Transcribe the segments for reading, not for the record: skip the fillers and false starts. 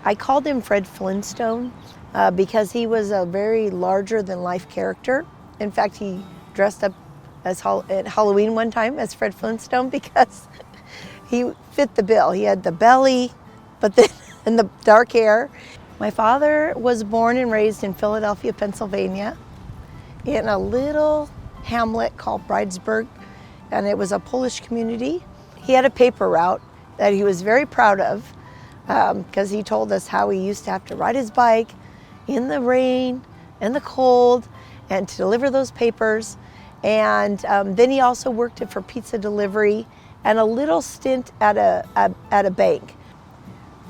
I called him Fred Flintstone because he was a very larger-than-life character. In fact, he dressed up as at Halloween one time as Fred Flintstone because he fit the bill. He had the belly, but then and the dark hair. My father was born and raised in Philadelphia, Pennsylvania, in a little hamlet called Bridesburg, and it was a Polish community. He had a paper route that he was very proud of because he told us how he used to have to ride his bike in the rain and the cold and to deliver those papers. And then he also worked for pizza delivery and a little stint at a bank.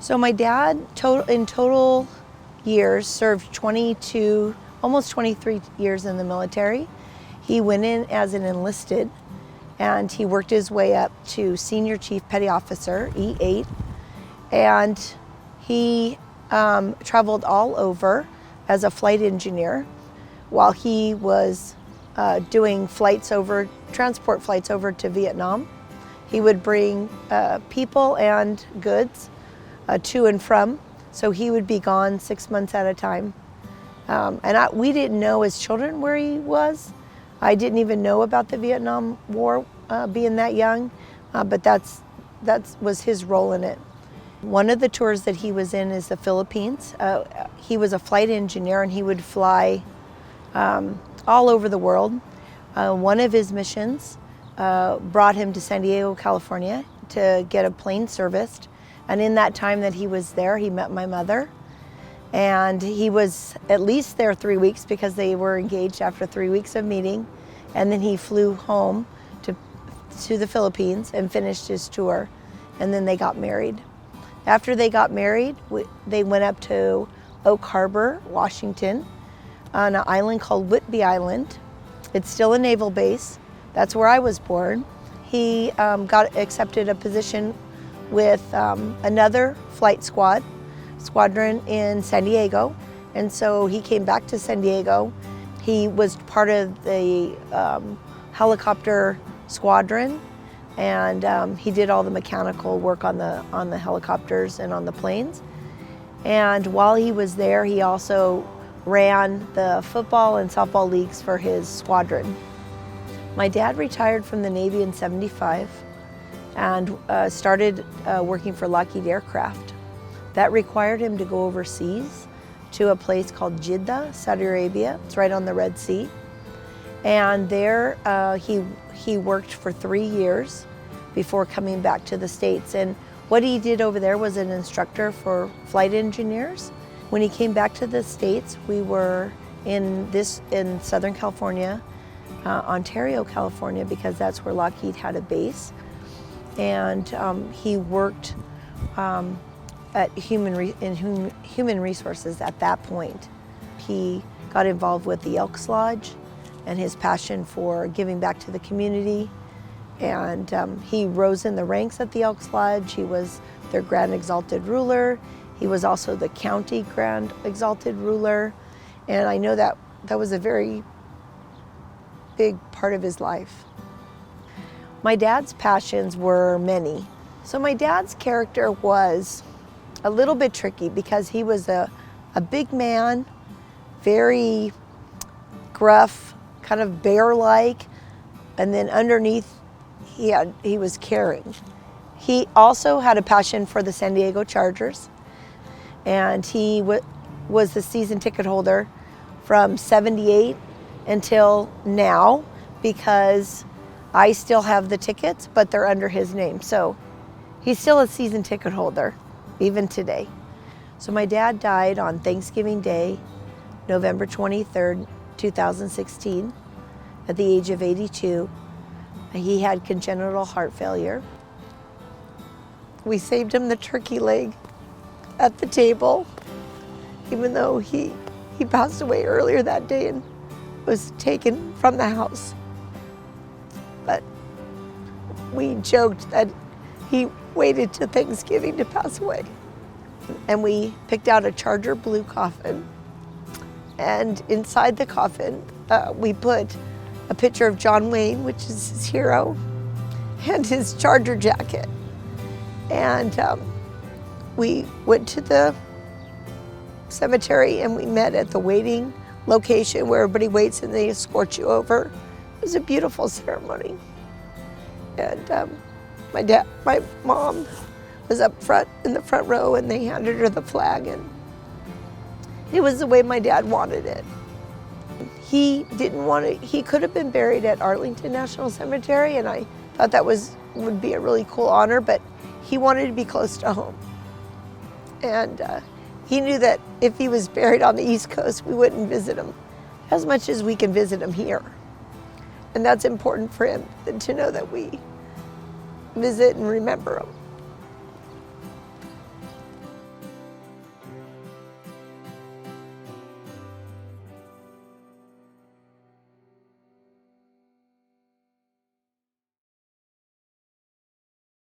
So my dad in total years served 22, almost 23 years in the military. He went in as an enlisted and he worked his way up to Senior Chief Petty Officer, E8. And he traveled all over as a flight engineer while he was doing transport flights over to Vietnam. He would bring people and goods to and from, so he would be gone 6 months at a time. We didn't know as children where he was. I didn't even know about the Vietnam War being that young, but that was his role in it. One of the tours that he was in is the Philippines. He was a flight engineer and he would fly all over the world. One of his missions brought him to San Diego, California to get a plane serviced. And in that time that he was there, he met my mother. And he was at least there 3 weeks because they were engaged after 3 weeks of meeting. And then he flew home to the Philippines and finished his tour. And then they got married. After they got married, they went up to Oak Harbor, Washington, on an island called Whidbey Island. It's still a naval base. That's where I was born. He got accepted a position with another flight squadron in San Diego. And so he came back to San Diego. He was part of the helicopter squadron, and he did all the mechanical work on the helicopters and on the planes. And while he was there, he also ran the football and softball leagues for his squadron. My dad retired from the Navy in '75 and started working for Lockheed Aircraft. That required him to go overseas to a place called Jeddah, Saudi Arabia. It's right on the Red Sea. And there he worked for 3 years before coming back to the States. And what he did over there was an instructor for flight engineers. When he came back to the States, we were in Southern California, Ontario, California, because that's where Lockheed had a base. And he worked at human resources at that point. He got involved with the Elks Lodge and his passion for giving back to the community. And he rose in the ranks at the Elks Lodge. He was their Grand Exalted Ruler. He was also the County Grand Exalted Ruler. And I know that was a very big part of his life. My dad's passions were many. So my dad's character was a little bit tricky because he was a big man, very gruff, kind of bear-like, and then underneath he was caring. He also had a passion for the San Diego Chargers, and he was the season ticket holder from '78 until now, because I still have the tickets, but they're under his name. So he's still a season ticket holder, even today. So my dad died on Thanksgiving Day, November 23rd, 2016, at the age of 82. He had congenital heart failure. We saved him the turkey leg at the table, even though he passed away earlier that day and was taken from the house. But we joked that he waited to Thanksgiving to pass away. And we picked out a Charger blue coffin. And inside the coffin, we put a picture of John Wayne, which is his hero, and his Charger jacket. And we went to the cemetery, and we met at the waiting location where everybody waits and they escort you over. It was a beautiful ceremony. And my mom was up front in the front row, and they handed her the flag, and it was the way my dad wanted it. He didn't want it. He could have been buried at Arlington National Cemetery, and I thought that would be a really cool honor, but he wanted to be close to home. And he knew that if he was buried on the East Coast, we wouldn't visit him as much as we can visit him here. And that's important for him, to know that we visit and remember him.